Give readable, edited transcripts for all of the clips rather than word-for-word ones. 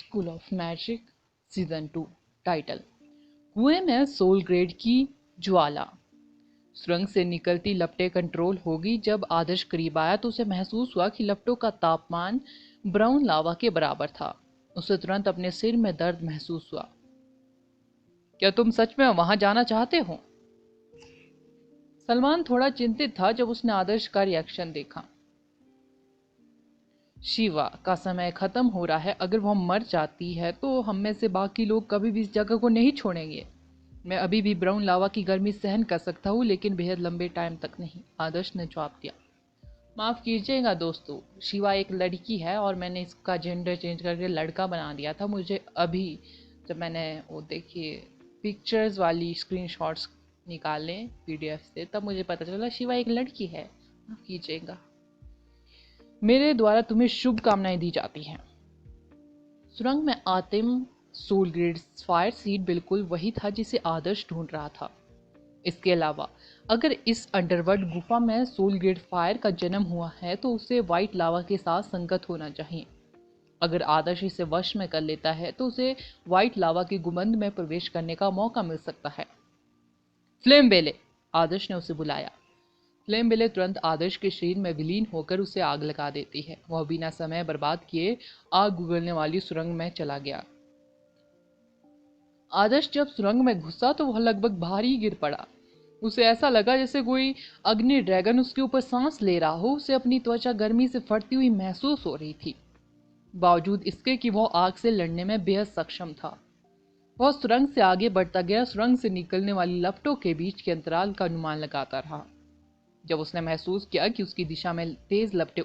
School of magic season 2। Title: कुएं में soul grade की ज्वाला। सुरंग से निकलती लपटें कंट्रोल होगी। जब आदर्श करीब आया तो उसे महसूस हुआ कि लपटों का तापमान ब्राउन लावा के बराबर था। उसे तुरंत अपने सिर में दर्द महसूस हुआ। क्या तुम सच में वहां जाना चाहते हो? सलमान थोड़ा चिंतित था जब उसने आदर्श का रिएक्शन देखा। शिवा का समय खत्म हो रहा है। अगर वह मर जाती है तो हम में से बाकी लोग कभी भी इस जगह को नहीं छोड़ेंगे। मैं अभी भी ब्राउन लावा की गर्मी सहन कर सकता हूँ, लेकिन बेहद लंबे टाइम तक नहीं, आदर्श ने जवाब दिया। माफ़ कीजिएगा दोस्तों, शिवा एक लड़की है और मैंने इसका जेंडर चेंज करके लड़का बना दिया था। मुझे अभी जब मैंने वो देखिए पिक्चर्स वाली स्क्रीनशॉट्स निकाले पीडीएफ से, तब मुझे पता चला शिवा एक लड़की है। माफ़ कीजिएगा। मेरे द्वारा तुम्हें शुभकामनाएं दी जाती हैं। सुरंग में आतिम सोल ग्रेड फायर सीड बिल्कुल वही था जिसे आदर्श ढूंढ रहा था। इसके अलावा अगर इस अंडरवर्ल्ड गुफा में सोल ग्रेड फायर का जन्म हुआ है तो उसे व्हाइट लावा के साथ संगत होना चाहिए। अगर आदर्श इसे वश में कर लेता है तो उसे व्हाइट लावा के गुंबद में प्रवेश करने का मौका मिल सकता है। फ्लेम बेले, आदर्श ने उसे बुलाया। फ्लेम बेले तुरंत आदर्श के शरीर में विलीन होकर उसे आग लगा देती है। वह बिना समय बर्बाद किए आग उगलने वाली सुरंग में चला गया। आदर्श जब सुरंग में घुसा तो वह लगभग बाहर ही गिर पड़ा। उसे ऐसा लगा जैसे कोई अग्नि ड्रैगन उसके ऊपर सांस ले रहा हो। उसे अपनी त्वचा गर्मी से फटती हुई महसूस हो रही थी, बावजूद इसके कि वह आग से लड़ने में बेहद सक्षम था। वह सुरंग से आगे बढ़ता गया, सुरंग से निकलने वाली लपटों के बीच के अंतराल का अनुमान लगाता रहा। जब उसने महसूस किया कि उसकी दिशा में तेज लपटें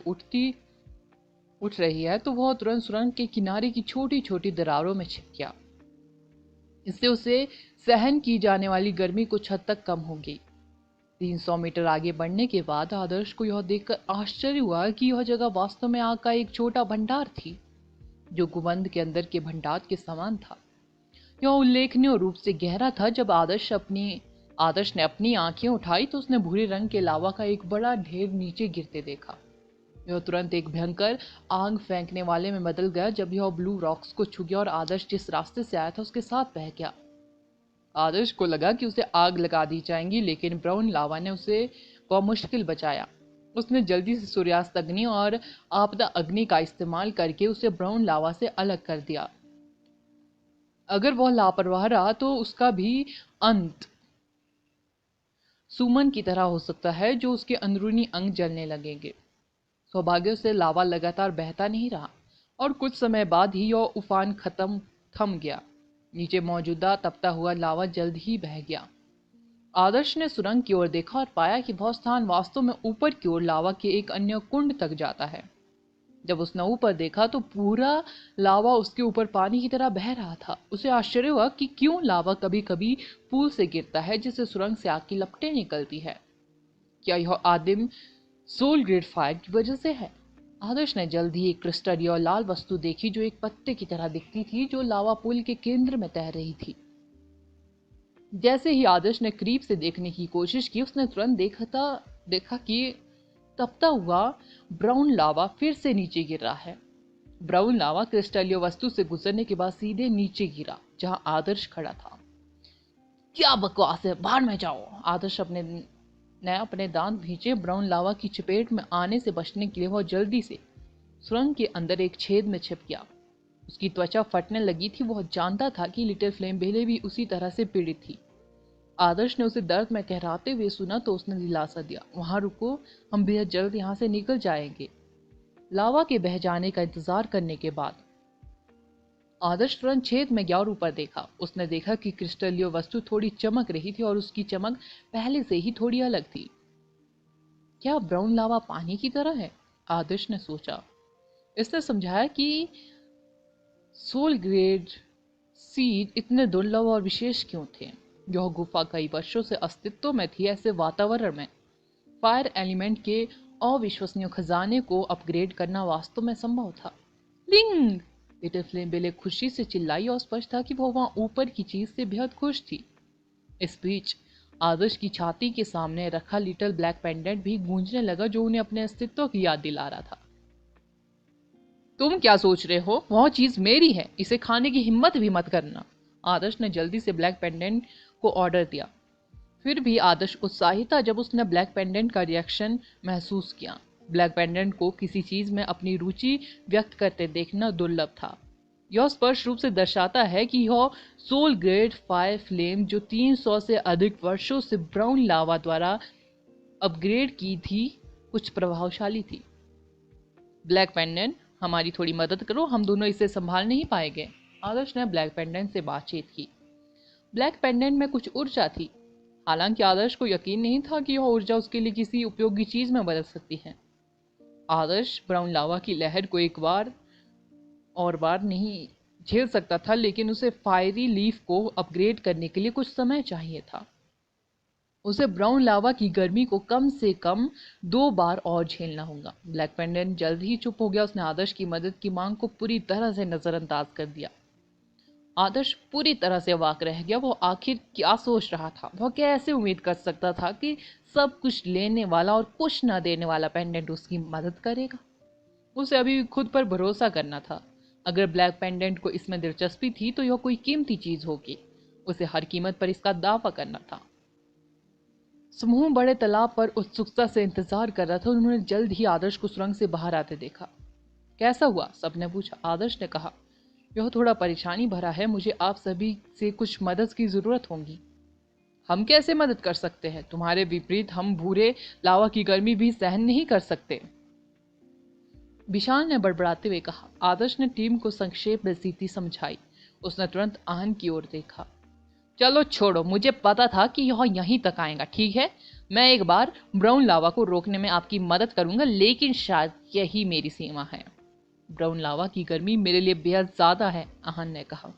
उठ रही है तो वह तुरंत सुरंग के किनारे की छोटी छोटी दरारों में छिप गया। इससे उसे सहन की जाने वाली गर्मी कुछ हद तक कम हो गई। 300 मीटर आगे बढ़ने के बाद आदर्श को यह देखकर आश्चर्य हुआ कि यह जगह वास्तव में आग का एक छोटा भंडार थी, जो गुंबद के अंदर के भंडार के समान था। यह उल्लेखनीय रूप से गहरा था। जब आदर्श ने अपनी आंखें उठाई तो उसने भूरे रंग के लावा का एक बड़ा ढेर नीचे गिरते देखा। यह तुरंत एक भयंकर आग फेंकने वाले में बदल गया जब यह ब्लू रॉक्स को छू गया और आदर्श जिस रास्ते से आया था उसके साथ बह गया। आदर्श को लगा कि उसे आग लगा दी जाएगी, लेकिन ब्राउन लावा ने उसे मुश्किल बचाया। उसने जल्दी से सूर्यास्त अग्नि और आपदा अग्नि का इस्तेमाल करके उसे ब्राउन लावा से अलग कर दिया। अगर वह लापरवाह रहा तो उसका भी अंत सुमन की तरह हो सकता है, जो उसके अंदरूनी अंग जलने लगेंगे। सौभाग्य से लावा लगातार बहता नहीं रहा और कुछ समय बाद ही यह उफान थम गया। नीचे मौजूदा तपता हुआ लावा जल्द ही बह गया। आदर्श ने सुरंग की ओर देखा और पाया कि वह स्थान वास्तव में ऊपर की ओर लावा के एक अन्य कुंड तक जाता है। जब उसने ऊपर देखा तो पूरा लावा उसके ऊपर पानी की तरह बह रहा था। उसे आश्चर्य हुआ कि क्यों लावा कभी कभी पुल से गिरता है जिससे सुरंग से आग की लपटें निकलती है। क्या यह आदिम सोल ग्रेड फायर की वजह से है? आदर्श ने जल्द ही एक क्रिस्टलीय और लाल वस्तु देखी जो एक पत्ते की तरह दिखती थी, जो लावा पुल के केंद्र में तैर रही थी। जैसे ही आदर्श ने करीब से देखने की कोशिश की, उसने तुरंत देखा कि तपता हुआ ब्राउन लावा फिर से नीचे गिर रहा है। ब्राउन लावा क्रिस्टलीय वस्तु से गुजरने के बाद सीधे नीचे गिरा जहां आदर्श खड़ा था। क्या बकवास है, बाहर में जाओ। आदर्श अपने दांत भींचे। ब्राउन लावा की चपेट में आने से बचने के लिए वह जल्दी से सुरंग के अंदर एक छेद में छिप गया। उसकी त्वचा फटने लगी थी। वह जानता था कि लिटिल फ्लेम बेले भी उसी तरह से पीड़ित थी। आदर्श ने उसे दर्द में कहराते हुए सुना तो उसने दिलासा दिया, वहां रुको, हम बेहद जल्द यहाँ से निकल जाएंगे। लावा के बह जाने का इंतजार करने के बाद आदर्श तुरंत छेद में गया और ऊपर देखा। उसने देखा कि क्रिस्टलीय वस्तु थोड़ी चमक रही थी और उसकी चमक पहले से ही थोड़ी अलग थी। क्या ब्राउन लावा पानी की तरह है? आदर्श ने सोचा। इसने समझाया कि सोल ग्रेड सीड इतने दुर्लभ और विशेष क्यों थे। यह गुफा कई वर्षों से अस्तित्व में थी। ऐसे वातावरण में फायर एलिमेंट के अविश्वसनीय खजाने को अपग्रेड करना वास्तव में संभव था। लिंग! लिटिल फ्लेम बेले खुशी से चिल्लाई और स्पष्ट था कि वो वहां ऊपर की चीज से बेहद खुश थी। इस बीच आदर्श की छाती के सामने रखा लिटिल ब्लैक पेंडेंट भी गूंजने लगा, जो उन्हें अपने अस्तित्व की याद दिला रहा था। तुम क्या सोच रहे हो, वह चीज मेरी है, इसे खाने की हिम्मत भी मत करना। आदर्श ने जल्दी से ब्लैक पेंडेंट को ऑर्डर दिया। फिर भी आदर्श उत्साहित था जब उसने ब्लैक पेंडेंट का रिएक्शन महसूस किया। ब्लैक पेंडेंट को किसी चीज में अपनी रुचि व्यक्त करते देखना दुर्लभ था। यह स्पष्ट रूप से दर्शाता है कि यह सोल ग्रेड फायर फ्लेम जो 300 से अधिक वर्षों से ब्राउन लावा द्वारा अपग्रेड की थी, कुछ प्रभावशाली थी। ब्लैक पेंडेंट, हमारी थोड़ी मदद करो, हम दोनों इसे संभाल नहीं पाएंगे। आदर्श ने ब्लैक पेंडेंट से बातचीत की। ब्लैक पेंडेंट में कुछ ऊर्जा थी। हालांकि आदर्श को यकीन नहीं था कि यह ऊर्जा उसके लिए किसी उपयोगी चीज में बदल सकती है। आदर्श ब्राउन लावा की लहर को एक बार और बार नहीं झेल सकता था, लेकिन उसे फायरी लीफ को अपग्रेड करने के लिए कुछ समय चाहिए था। उसे ब्राउन लावा की गर्मी को कम से कम 2 बार और झेलना होगा। ब्लैक पेंडेंट जल्द ही चुप हो गया। उसने आदर्श की मदद की मांग को पूरी तरह से नजरअंदाज कर दिया। आदर्श पूरी तरह से अवाक रह गया। वो आखिर क्या सोच रहा था? वह कैसे उम्मीद कर सकता था कि सब कुछ लेने वाला और कुछ न देने वाला पेंडेंट उसकी मदद करेगा? उसे अभी खुद पर भरोसा करना था। अगर ब्लैक पेंडेंट को इसमें दिलचस्पी थी तो यह कोई कीमती चीज होगी। उसे हर कीमत पर इसका दावा करना था। समूह बड़े तालाब पर उत्सुकता से इंतजार कर रहा था। उन्होंने जल्द ही आदर्श को सुरंग से बाहर आते देखा। कैसा हुआ? सबने पूछा। आदर्श ने कहा, यह थोड़ा परेशानी भरा है, मुझे आप सभी से कुछ मदद की जरूरत होगी। हम कैसे मदद कर सकते हैं? तुम्हारे विपरीत हम भूरे लावा की गर्मी भी सहन नहीं कर सकते, विशाल ने बड़बड़ाते हुए कहा। आदर्श ने टीम को संक्षेप में स्थिति समझाई। उसने तुरंत आहन की ओर देखा। चलो छोड़ो, मुझे पता था कि यह यहीं तक आएगा। ठीक है, मैं एक बार ब्राउन लावा को रोकने में आपकी मदद करूंगा, लेकिन शायद यही मेरी सीमा है। ब्राउन लावा की गर्मी मेरे लिए बेहद ज्यादा है, आहन ने कहा।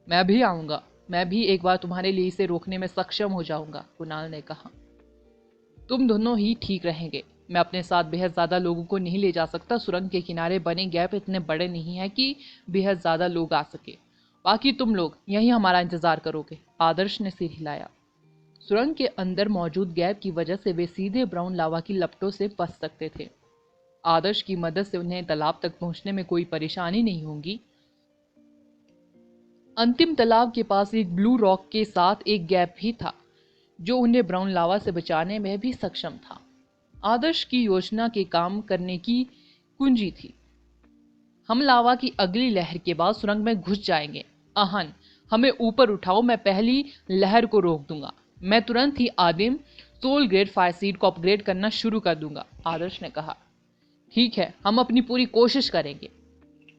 मैं भी आऊंगा, मैं भी एक बार तुम्हारे लिए इसे रोकने में सक्षम हो जाऊंगा, कुणाल ने कहा। तुम दोनों ही ठीक रहेंगे। मैं अपने साथ बेहद ज्यादा लोगों को नहीं ले जा सकता। सुरंग के किनारे बने गैप इतने बड़े नहीं है कि बेहद ज्यादा लोग आ सके। बाकी तुम लोग यहीं हमारा इंतजार करोगे। आदर्श ने सिर हिलाया। सुरंग के अंदर मौजूद गैप की वजह से वे सीधे ब्राउन लावा की लपटों से बच सकते थे। आदर्श की मदद से उन्हें तालाब तक पहुंचने में कोई परेशानी नहीं होगी। अंतिम तालाब के पास एक ब्लू रॉक के साथ एक गैप भी था जो उन्हें ब्राउन लावा से बचाने में भी सक्षम था। आदर्श की योजना के काम करने की कुंजी थी। हम लावा की अगली लहर के बाद सुरंग में घुस जाएंगे। आहन, हमें ऊपर उठाओ, मैं पहली लहर को रोक दूंगा। मैं तुरंत ही आदिम सोल ग्रेड फायर सीड को अपग्रेड करना शुरू कर दूंगा, आदर्श ने कहा। ठीक है, हम अपनी पूरी कोशिश करेंगे,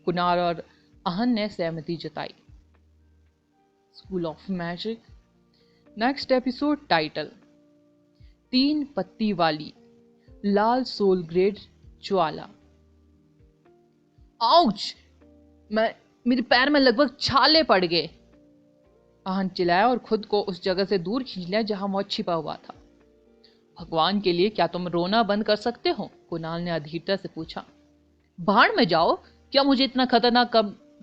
कुणाल और आहन ने सहमति जताई। School of magic next episode title 3 पत्ती वाली लाल सोल ग्रेड ज्वाला। आउच! मेरे पैर में लगभग छाले पड़ गए, आहन चिल्लाया और खुद को उस जगह से दूर खींच लिया जहां वह छिपा हुआ था। भगवान के लिए, क्या तुम रोना बंद कर सकते हो? कुणाल ने अधीरता से पूछा। भाड़ में जाओ, क्या मुझे इतना खतरनाक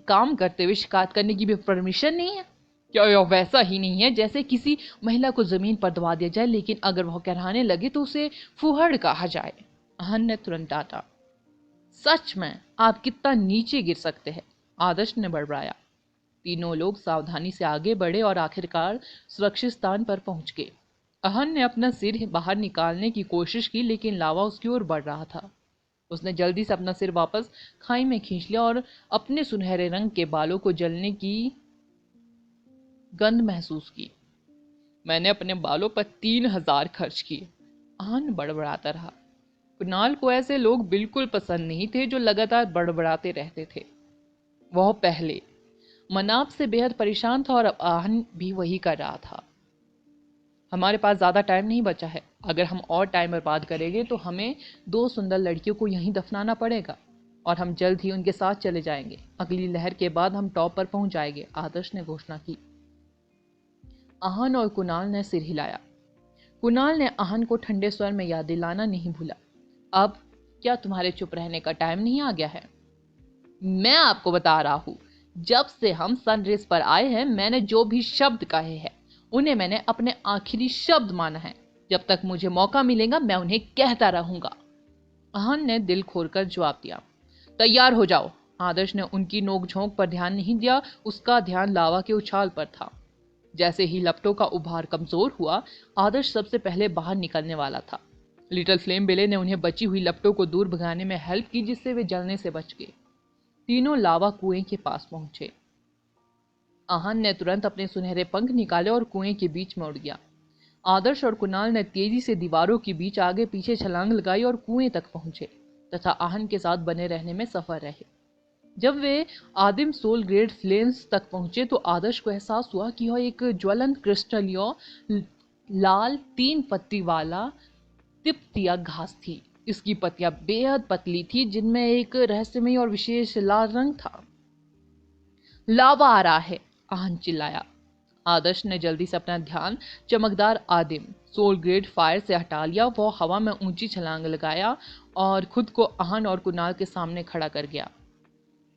काम करते हुए शिकायत करने की भी परमिशन नहीं है? क्या यह वैसा ही नहीं है जैसे किसी महिला को जमीन पर दबा दिया जाए, लेकिन अगर वह कहराने लगे तो उसे फुहड़ कहा जाए? आहन ने तुरंत डांटा। सच में आप कितना नीचे गिर सकते हैं, आदर्श ने बड़बड़ाया। तीनों लोग सावधानी से आगे बढ़े और आखिरकार सुरक्षित स्थान पर पहुंच गए। आहन ने अपना सिर बाहर निकालने की कोशिश की, लेकिन लावा उसकी ओर बढ़ रहा था। उसने जल्दी से अपना सिर वापस खाई में खींच लिया और अपने सुनहरे रंग के बालों को जलने की गंध महसूस की। मैंने अपने बालों पर 3000 खर्च किए, आहन बड़बड़ाता रहा। कुणाल को ऐसे लोग बिल्कुल पसंद नहीं थे जो लगातार बड़बड़ाते रहते थे। वह पहले मनाप से बेहद परेशान था और अब आहन भी वही कर रहा था। हमारे पास ज़्यादा टाइम नहीं बचा है। अगर हम और टाइम बर्बाद करेंगे तो हमें 2 सुंदर लड़कियों को यहीं दफनाना पड़ेगा और हम जल्द ही उनके साथ चले जाएंगे। अगली लहर के बाद हम टॉप पर पहुंच जाएंगे, आदर्श ने घोषणा की। आहन और कुणाल ने सिर हिलाया। कुणाल ने आहन को ठंडे स्वर में याद दिलाना नहीं भूला। अब क्या तुम्हारे चुप रहने का टाइम नहीं आ गया है? मैं आपको बता रहा हूं, जब से हम सनरेज पर आए हैं, मैंने जो भी शब्द कहे हैं उन्हें मैंने अपने आखिरी शब्द माना है। जब तक मुझे मौका मिलेगा मैं उन्हें कहता रहूंगा, आहन ने दिल खोलकर जवाब दिया। तैयार हो जाओ, आदर्श ने उनकी नोकझोंक पर ध्यान नहीं दिया, उसका ध्यान लावा के उछाल पर था। जैसे ही लपटों का उभार कमजोर हुआ, आदर्श सबसे पहले बाहर निकलने वाला था। लिटिल फ्लेम बेले ने उन्हें बची हुई लपटों को दूर भगाने में हेल्प की, जिससे वे जलने से बच गए। तीनों लावा कुएं के पास पहुंचे। आहन ने तुरंत अपने सुनहरे पंख निकाले और कुएं के बीच में उड़ गया। आदर्श और कुणाल ने तेजी से दीवारों के बीच आगे पीछे छलांग लगाई और कुएं तक पहुंचे तथा आहन के साथ बने रहने में सफल रहे। जब वे आदिम सोल ग्रेड फ्लेम्स तक पहुंचे तो आदर्श को एहसास हुआ कि यह एक ज्वलंत क्रिस्टल या लाल 3 पत्ती वाला तिपतिया घास थी। इसकी पत्तियां बेहद पतली थी, जिनमें एक रहस्यमयी और विशेष लाल रंग था। लावा आ रहा है, आहन चिल्लाया। आदर्श ने जल्दी से अपना ध्यान चमकदार आदिम सोल ग्रेड फायर से हटा लिया। वह हवा में ऊंची छलांग लगाया और खुद को आहन और कुणाल के सामने खड़ा कर गया।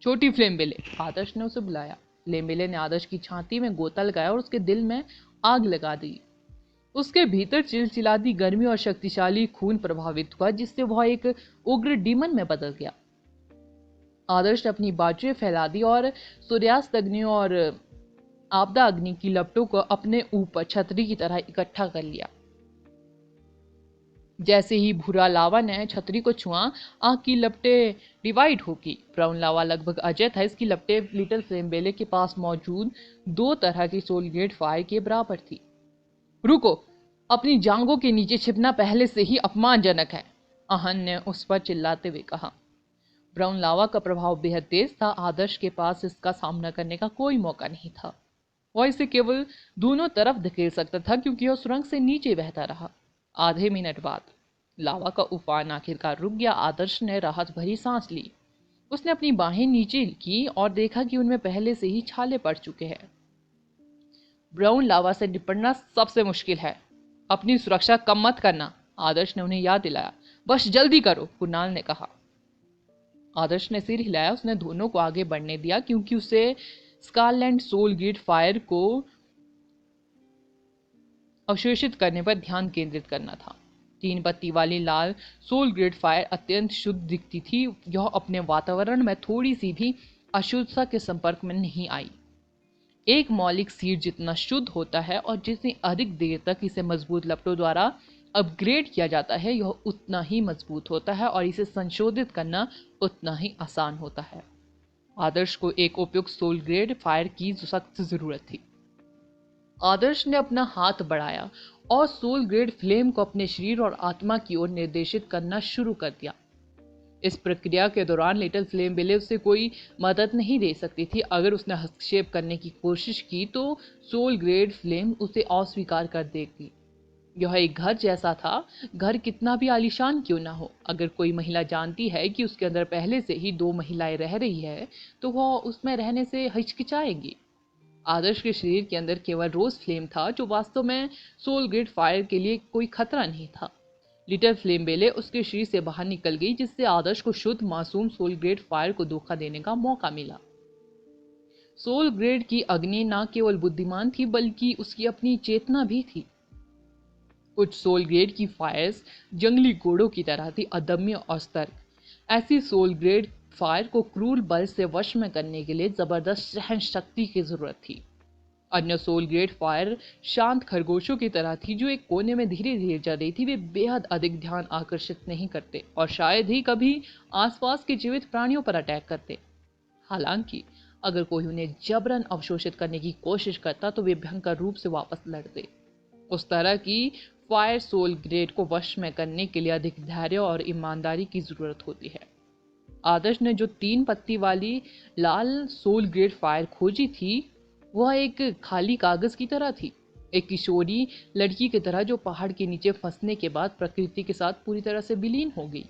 छोटी फ्लेम बेले, आदर्श ने उसे बुलाया। फ्लेम बेले ने आदर्श की छाती में गोता लगाया और उसके दिल में आग लगा दी। उसके भीतर चिलचिलाती गर्मी और शक्तिशाली खून प्रभावित हुआ, जिससे वह एक उग्र डीमन में बदल गया। आदर्श ने अपनी बाजुएं फैला दी और सूर्यास्त अग्नि और आपदा अग्नि की लपटों को अपने ऊपर छतरी की तरह इकट्ठा कर लिया। जैसे ही भूरा लावा ने छतरी को छुआ, आग की लपटें डिवाइड होगी। ब्राउन लावा लगभग अजय था। इसकी लपटें लिटिल फ्लेम बेले के पास मौजूद 2 तरह की सोल ग्रेड फायर के बराबर थी। रुको, अपनी जांघों के नीचे छिपना पहले से ही अपमानजनक है, आहन ने उस पर चिल्लाते हुए कहा। ब्राउन लावा का प्रभाव बेहद तेज था। आदर्श के पास इसका सामना करने का कोई मौका नहीं था। वह इसे केवल दोनों तरफ धकेल सकता था, क्योंकि वह सुरंग से नीचे बहता रहा। आधे मिनट बाद लावा का उफान आखिरकार रुक गया। आदर्श ने राहत भरी सांस ली। उसने अपनी बाहें नीचे की और देखा कि उनमें पहले से ही छाले पड़ चुके हैं। ब्राउन लावा से निपटना सबसे मुश्किल है, अपनी सुरक्षा कम मत करना, आदर्श ने उन्हें याद दिलाया। बस जल्दी करो, कुणाल ने कहा। आदर्श ने सिर हिलाया। उसने दोनों को आगे बढ़ने दिया, क्योंकि उसे स्कारलैंड सोल ग्रेड फायर को अवशोषित करने पर ध्यान केंद्रित करना था। 3 पत्ती वाली लाल सोल ग्रेड फायर अत्यंत शुद्ध दिखती थी। यह अपने वातावरण में थोड़ी सी भी अशुद्धता के संपर्क में नहीं आई। एक मौलिक सीड जितना शुद्ध होता है और जितनी अधिक देर तक इसे मजबूत लपटों द्वारा अपग्रेड किया जाता है, यह उतना ही मजबूत होता है और इसे संशोधित करना उतना ही आसान होता है। आदर्श को एक उपयुक्त सोल ग्रेड फायर की सख्त जरूरत थी। आदर्श ने अपना हाथ बढ़ाया और सोल ग्रेड फ्लेम को अपने शरीर और आत्मा की ओर निर्देशित करना शुरू कर दिया। इस प्रक्रिया के दौरान लिटिल फ्लेम बेले उसे कोई मदद नहीं दे सकती थी। अगर उसने हस्तक्षेप करने की कोशिश की तो सोल ग्रेड फ्लेम उसे अस्वीकार कर देगी। यह एक घर जैसा था, घर कितना भी आलीशान क्यों ना हो। अगर कोई महिला जानती है कि उसके अंदर पहले से ही 2 महिलाएं रह रही है, तो वह उसमें रहने से हिचकिचाएगी। आदर्श के शरीर के अंदर केवल रोज फ्लेम था, जो वास्तव में सोल ग्रेड फायर के लिए कोई खतरा नहीं था। लिटिल फ्लेम बेले उसके शरीर से बाहर निकल गई, जिससे आदर्श को शुद्ध मासूम सोल ग्रेड फायर को धोखा देने का मौका मिला। सोल ग्रेड की अग्नि न केवल बुद्धिमान थी, बल्कि उसकी अपनी चेतना भी थी। कुछ सोल ग्रेड की फायर्स जंगली घोड़ों की तरह थी, अदम्य और सतर्क। ऐसी सोल ग्रेड फायर को क्रूर बल से वश में करने के लिए जबरदस्त सहन शक्ति की जरूरत थी। अन्य सोल ग्रेड फायर शांत खरगोशों की तरह थी, जो एक कोने में धीरे धीरे जल रही थी। वे बेहद अधिक ध्यान आकर्षित नहीं करते और शायद ही कभी आसपास के जीवित प्राणियों पर अटैक करते। हालांकि अगर कोई उन्हें जबरन अवशोषित करने की कोशिश करता तो वे भयंकर रूप से वापस लड़ते। उस तरह की फायर सोल ग्रेड को वश में करने के लिए अधिक धैर्य और ईमानदारी की जरूरत होती है। आदर्श ने जो 3 पत्ती वाली लाल सोल ग्रेड फायर खोजी थी, वह एक खाली कागज की तरह थी, एक किशोरी लड़की की तरह जो पहाड़ के नीचे फंसने के बाद प्रकृति के साथ पूरी तरह से विलीन हो गई।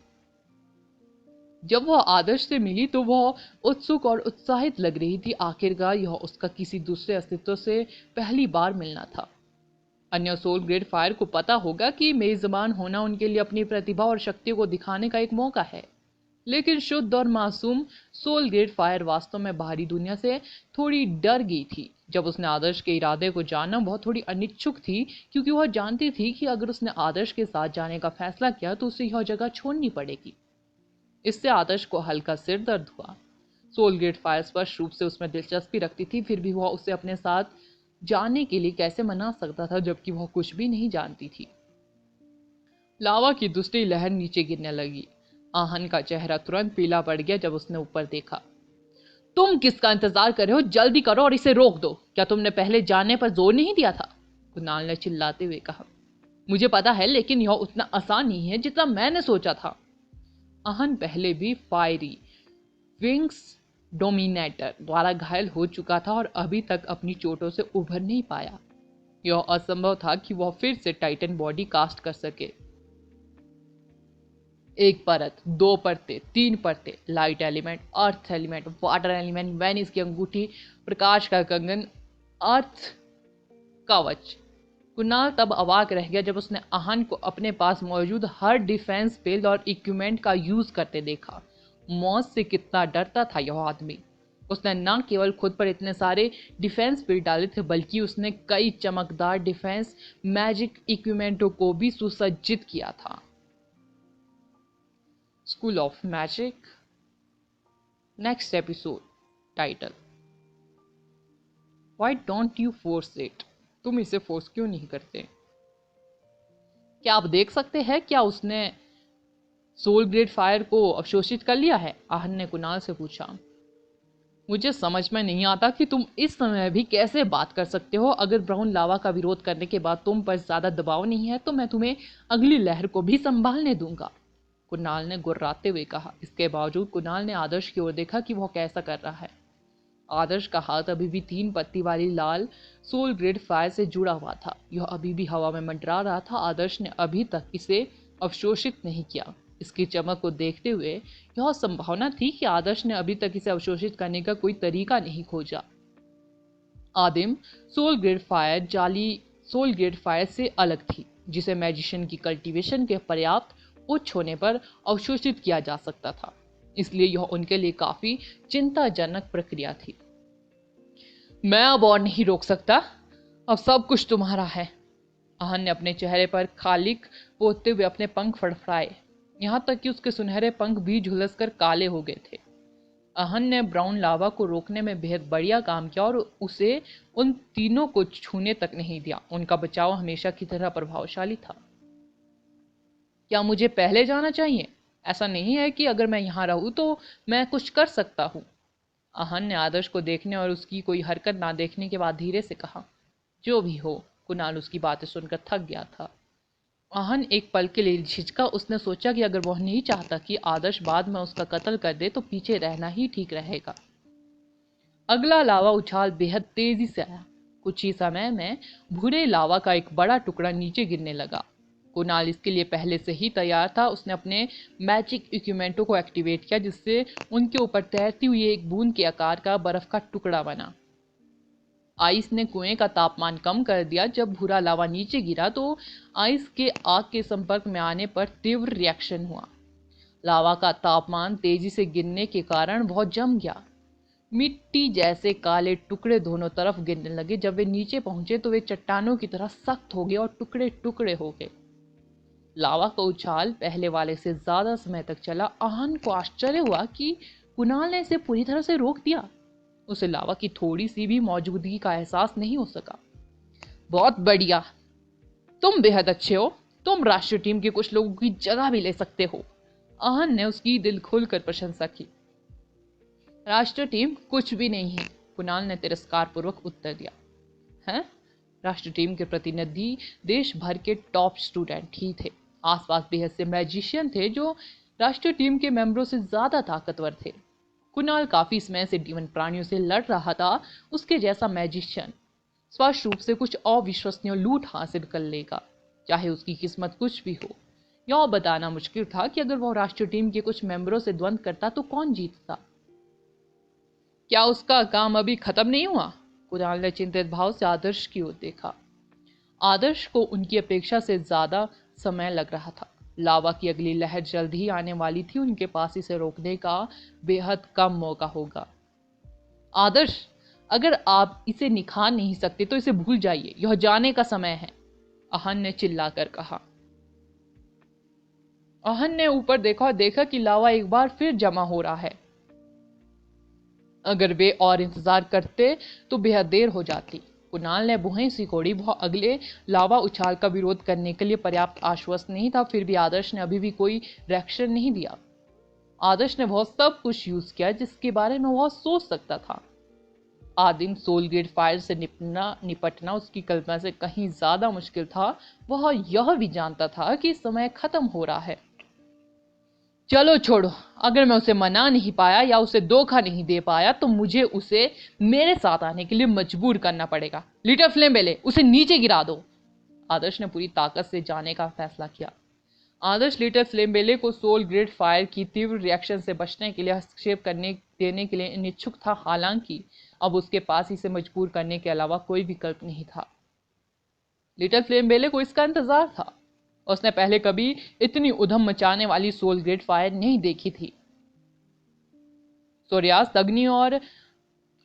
जब वह आदर्श से मिली तो वह उत्सुक और उत्साहित लग रही थी। आखिरकार यह उसका किसी दूसरे अस्तित्व से पहली बार मिलना था। अन्य सोल ग्रेड फायर को पता होगा कि मेजबान होना उनके लिए अपनी प्रतिभा और शक्ति को दिखाने का एक मौका है, लेकिन शुद्ध और मासूम सोल ग्रेड फायर वास्तव में बाहरी दुनिया से थोड़ी डर गई थी। जब उसने आदर्श के इरादे को जाना, वह थोड़ी अनिच्छुक थी, क्योंकि वह जानती थी कि अगर उसने आदर्श के साथ जाने का फैसला किया तो उसे यह जगह छोड़नी पड़ेगी। इससे आदर्श को हल्का सिर दर्द हुआ। सोल ग्रेड फायर स्पष्ट रूप से उसमें दिलचस्पी रखती थी, फिर भी वह उसे अपने साथ जाने के लिए कैसे मना सकता था जबकि वह कुछ भी नहीं जानती थी। लावा की दूसरी लहर नीचे गिरने लगी। आहन का चेहरा तुरंत पीला पड़ गया जब उसने ऊपर देखा। तुम किसका इंतजार कर रहे हो? जल्दी करो और इसे रोक दो। क्या तुमने पहले जाने पर जोर नहीं दिया था? कुणाल ने चिल्लाते हुए कहा। मुझे पता है, लेकिन यह उतना आसान नहीं है जितना मैंने सोचा था। आहन पहले भी फायरी विंग्स डोमिनेटर द्वारा घायल हो चुका था और अभी तक अपनी चोटों से उभर नहीं पाया। यह असंभव था कि वह फिर से टाइटन बॉडी कास्ट कर सके। एक परत, दो परतें, तीन परतें, light element, earth element, water element, Venice की अंगूठी, प्रकाश का कंगन, अर्थ कवच। कुणाल तब अवाक रह गया जब उसने आहन को अपने पास मौजूद हर डिफेंस फील्ड और इक्विपमेंट का यूज करते देखा। मौत से कितना डरता था यह आदमी। उसने न केवल खुद पर इतने सारे डिफेंस फील्ड डाले थे, बल्कि उसने कई चमकदार डिफेंस मैजिक इक्विपमेंटों को भी सुसज्जित किया था। School of magic, next episode. Title, why don't you force it? तुम इसे फोर्स क्यों नहीं करते? क्या आप देख सकते हैं क्या उसने सोल ग्रेड फायर को अवशोषित कर लिया है? आहन ने कुणाल से पूछा। मुझे समझ में नहीं आता कि तुम इस समय भी कैसे बात कर सकते हो। अगर ब्राउन लावा का विरोध करने के बाद तुम पर ज्यादा दबाव नहीं है तो मैं तुम्हें अगली लहर को भी संभालने दूंगा, कुणाल ने गुर्राते हुए कहा। इसके बावजूद कुणाल ने आदर्श की ओर देखा कि वह कैसा कर रहा है। आदर्श का हाथ अभी भी 3 पत्ती वाली लाल सोल ग्रेड फायर से जुड़ा हुआ था। यह अभी भी हवा में मंडरा रहा था। आदर्श ने अभी तक इसे अवशोषित नहीं किया। इसकी चमक को देखते हुए यह संभावना थी कि आदर्श ने अभी तक इसे अवशोषित करने का कोई तरीका नहीं खोजा। आदिम सोल ग्रेड फायर जाली सोल ग्रेड फायर से अलग थी, जिसे मैजिशियन की कल्टीवेशन के पर्याप्त उच्च होने पर अवशोषित किया जा सकता था। इसलिए यह उनके लिए काफी चिंताजनक प्रक्रिया थी। मैं अब और नहीं रोक सकता, अब सब कुछ तुम्हारा है। आहन ने अपने चेहरे पर खालिक पोतते हुए अपने पंख फड़फड़ाए, यहाँ तक कि उसके सुनहरे पंख भी झुलसकर काले हो गए थे। आहन ने ब्राउन लावा को रोकने में बेहद बढ़िया काम किया और उसे उन तीनों को छूने तक नहीं दिया। उनका बचाव हमेशा की तरह प्रभावशाली था। क्या मुझे पहले जाना चाहिए? ऐसा नहीं है कि अगर मैं यहाँ रहूं तो मैं कुछ कर सकता हूँ। आहन ने आदर्श को देखने और उसकी कोई हरकत ना देखने के बाद धीरे से कहा। जो भी हो, कुणाल उसकी बातें सुनकर थक गया था। आहन एक पल के लिए झिझका। उसने सोचा कि अगर वह नहीं चाहता कि आदर्श बाद में उसका कत्ल कर दे तो पीछे रहना ही ठीक रहेगा। अगला लावा उछाल बेहद तेजी से आया। कुछ ही समय में भूरे लावा का एक बड़ा टुकड़ा नीचे गिरने लगा। कुणाल इसके लिए पहले से ही तैयार था। उसने अपने मैजिक इक्विपमेंटों को एक्टिवेट किया, जिससे उनके ऊपर तैरती हुई एक बूंद के आकार का बर्फ का टुकड़ा बना। आइस ने कुएं का तापमान कम कर दिया। जब भूरा लावा नीचे गिरा तो आइस के आग के संपर्क में आने पर तीव्र रिएक्शन हुआ। लावा का तापमान तेजी से गिरने के कारण बहुत जम गया। मिट्टी जैसे काले टुकड़े दोनों तरफ गिरने लगे। जब वे नीचे पहुंचे तो वे चट्टानों की तरह सख्त हो गए और टुकड़े टुकड़े हो गए। लावा का उछाल पहले वाले से ज्यादा समय तक चला। आहन को आश्चर्य हुआ कि कुणाल ने इसे पूरी तरह से रोक दिया। उसे लावा की थोड़ी सी भी मौजूदगी का एहसास नहीं हो सका। बहुत बढ़िया, तुम बेहद अच्छे हो। तुम राष्ट्रीय टीम के कुछ लोगों की जगह भी ले सकते हो। आहन ने उसकी दिल खोलकर प्रशंसा की। राष्ट्रीय टीम कुछ भी नहीं है, कुणाल ने तिरस्कार पूर्वक उत्तर दिया। हैं? राष्ट्रीय टीम के प्रतिनिधि देश भर के टॉप स्टूडेंट ही थे। आसपास बेहद से मैजिशियन थे जो राष्ट्रीय टीम के मेंबरों से ज्यादा ताकतवर थे। कुणाल काफी समय से डीमन प्राणियों से लड़ रहा था। उसके जैसा मैजिशियन स्पष्ट रूप से कुछ अविश्वसनीय लूट हासिल कर लेगा, चाहे उसकी किस्मत कुछ भी हो। यह बताना मुश्किल था कि अगर वह राष्ट्रीय टीम के कुछ मेंबरों से द्वंद्व करता तो कौन जीतता। क्या उसका काम अभी खत्म नहीं हुआ? कुणाल ने चिंतित भाव से आदर्श की ओर देखा। आदर्श को उनकी अपेक्षा से ज्यादा समय लग रहा था। लावा की अगली लहर जल्द ही आने वाली थी। उनके पास इसे रोकने का बेहद कम मौका होगा। आदर्श, अगर आप इसे निखार नहीं सकते तो इसे भूल जाइए। यह जाने का समय है, आहन ने चिल्लाकर कहा। आहन ने ऊपर देखा और देखा कि लावा एक बार फिर जमा हो रहा है। अगर वे और इंतजार करते तो बेहद देर हो जाती। कुणाल ने भुहें सिकोड़ी। वह अगले लावा उछाल का विरोध करने के लिए पर्याप्त आश्वस्त नहीं था, फिर भी आदर्श ने अभी भी कोई रिएक्शन नहीं दिया। आदर्श ने वह सब कुछ यूज किया जिसके बारे में वह सोच सकता था। आदिम सोल ग्रेड फायर से निपटना उसकी कल्पना से कहीं ज्यादा मुश्किल था। वह यह भी जानता था कि समय खत्म हो रहा है। चलो छोड़ो, अगर मैं उसे मना नहीं पाया या उसे धोखा नहीं दे पाया तो मुझे उसे मेरे साथ आने के लिए मजबूर करना पड़ेगा। लिटिल फ्लेम बेले, उसे नीचे गिरा दो। आदर्श ने पूरी ताकत से जाने का फैसला किया। आदर्श लिटिल फ्लेम बेले को सोल ग्रेड फायर की तीव्र रिएक्शन से बचने के लिए हस्तक्षेप करने देने के लिए इच्छुक था, हालांकि अब उसके पास इसे मजबूर करने के अलावा कोई विकल्प नहीं था। लिटिल फ्लेम बेले को इसका इंतजार था। उसने पहले कभी इतनी उधम मचाने वाली सोल ग्रेड फायर नहीं देखी थी। सूर्यास्त अग्नि और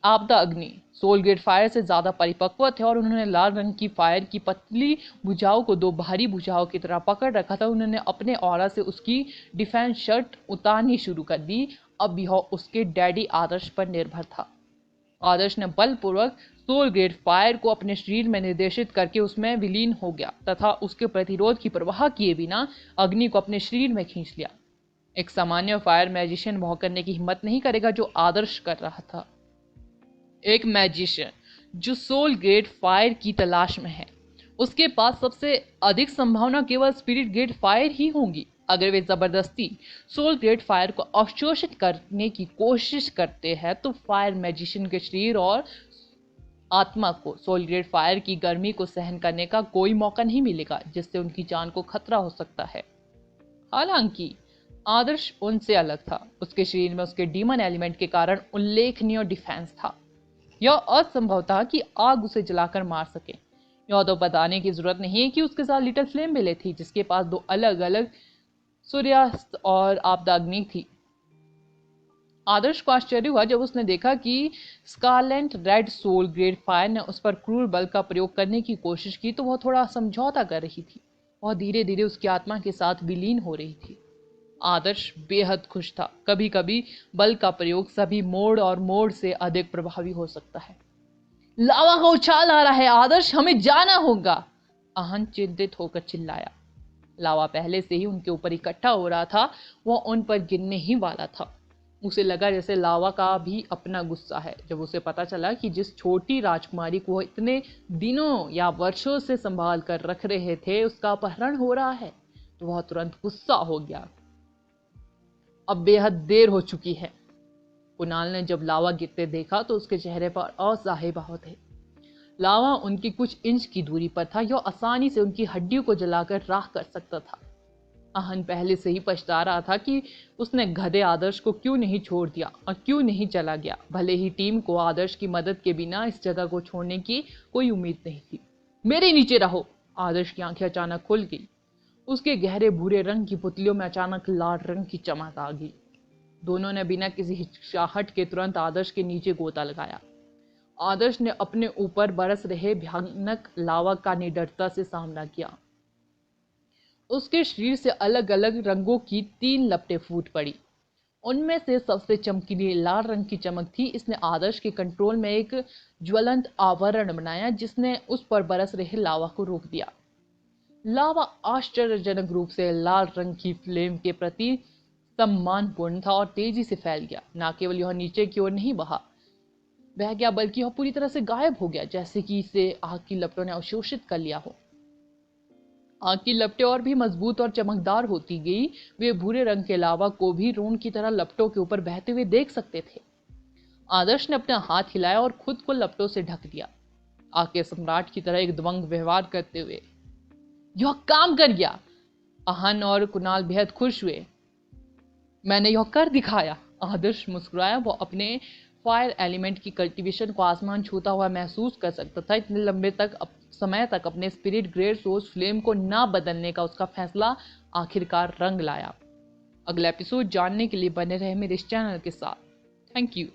आपदा अग्नि सोल ग्रेड फायर से ज्यादा परिपक्व थे और उन्होंने लाल रंग की फायर की पतली भुजाओं को दो भारी भुजाओं की तरह पकड़ रखा था। उन्होंने अपने ऑरा से उसकी डिफेंस शर्ट उतारनी शुरू कर दी। अब यह उसके डैडी आदर्श पर निर्भर था। आदर्श ने बलपूर्वक सोल ग्रेड फायर को अपने शरीर में निर्देशित करके उसमें विलीन हो गया तथा उसके प्रतिरोध की परवाह किए बिना अग्नि को अपने शरीर में खींच लिया। एक सामान्य फायर मैजिशियन वह करने की हिम्मत नहीं करेगा जो आदर्श कर रहा था। एक मैजिशियन जो सोल ग्रेड फायर की तलाश में है, उसके पास सबसे अधिक संभावना केवल स्पिरिट ग्रेड फायर ही होगी। अगर वे जबरदस्ती सोल ग्रेड फायर को अवशोषित करने की कोशिश करते हैं तो फायर मैजिशियन के शरीर और आत्मा को सोल ग्रेड फायर की गर्मी को सहन करने का कोई मौका नहीं मिलेगा, जिससे उनकी जान को खतरा हो सकता है। हालांकि आदर्श उनसे अलग था। उसके शरीर में उसके डीमन एलिमेंट के कारण उल्लेखनीय डिफेंस था। यह असंभव था कि आग उसे जलाकर मार सके। यह तो बताने की जरूरत नहीं है कि उसके साथ लिटिल फ्लेम बेले थी, जिसके पास दो अलग अलग सूर्यास्त और आपदाग्नि थी। आदर्श को आश्चर्य हुआ जब उसने देखा कि scarlet red soul grade fire ने उस पर क्रूर बल का प्रयोग करने की कोशिश की तो वह थोड़ा समझौता कर रही थी। वह धीरे धीरे उसकी आत्मा के साथ विलीन हो रही थी। आदर्श बेहद खुश था। कभी कभी बल का प्रयोग सभी मोड़ और मोड़ से अधिक प्रभावी हो सकता है। लावा का उछाल आ रहा है आदर्श, हमें जाना होगा। आहन चिंतित होकर चिल्लाया। लावा पहले से ही उनके ऊपर इकट्ठा हो रहा था। वह उन पर गिरने ही वाला था। उसे लगा जैसे लावा का भी अपना गुस्सा है। जब उसे पता चला कि जिस छोटी राजकुमारी को वह इतने दिनों या वर्षों से संभाल कर रख रहे थे उसका अपहरण हो रहा है तो वह तुरंत गुस्सा हो गया। अब बेहद देर हो चुकी है। कुणाल ने जब लावा गिरते देखा तो उसके चेहरे पर असहाय भाव थे। लावा उनकी कुछ इंच की दूरी पर था। यह आसानी से उनकी हड्डियों को जलाकर राख कर सकता था। आहन पहले से ही पछता रहा था कि उसने गधे आदर्श को क्यों नहीं छोड़ दिया और क्यों नहीं चला गया। भले ही टीम को आदर्श की मदद के बिना इस जगह को छोड़ने की कोई उम्मीद नहीं थी। मेरे नीचे रहो। आदर्श की आंखें अचानक खुल गई। उसके गहरे भूरे रंग की पुतलियों में अचानक लाल रंग की चमक आ गई। दोनों ने बिना किसी हिचकिचाहट के तुरंत आदर्श के नीचे गोता लगाया। आदर्श ने अपने ऊपर बरस रहे भयानक लावा का निडरता से सामना किया। उसके शरीर से अलग अलग रंगों की 3 लपटें फूट पड़ी। उनमें से सबसे चमकीली लाल रंग की चमक थी। इसने आदर्श के कंट्रोल में एक ज्वलंत आवरण बनाया जिसने उस पर बरस रहे लावा को रोक दिया। लावा आश्चर्यजनक रूप से लाल रंग की फ्लेम के प्रति सम्मानपूर्ण था और तेजी से फैल गया। न केवल यह नीचे की ओर नहीं बह गया बल्कि यह पूरी तरह से गायब हो गया, जैसे कि इसे आग की लपटों ने अवशोषित कर लिया हो। आग की लपटें और भी मजबूत और चमकदार होती गई। वे भूरे रंग के लावा को भी रून की तरह लपटों के ऊपर बहते हुए देख सकते थे। आदर्श ने अपना हाथ हिलाया और खुद को लपटों से ढक दिया, आग के सम्राट की तरह एक दबंग व्यवहार करते हुए। यह काम कर गया। आहन और कुणाल बेहद खुश हुए। मैंने यह कर दिखाया। आदर्श मुस्कुराया। वो अपने फायर एलिमेंट की कल्टीवेशन को आसमान छूता हुआ महसूस कर सकता था। इतने लंबे समय तक अपने स्पिरिट ग्रेड सोर्स फ्लेम को ना बदलने का उसका फैसला आखिरकार रंग लाया। अगला एपिसोड जानने के लिए बने रहे मेरे इस चैनल के साथ। Thank you.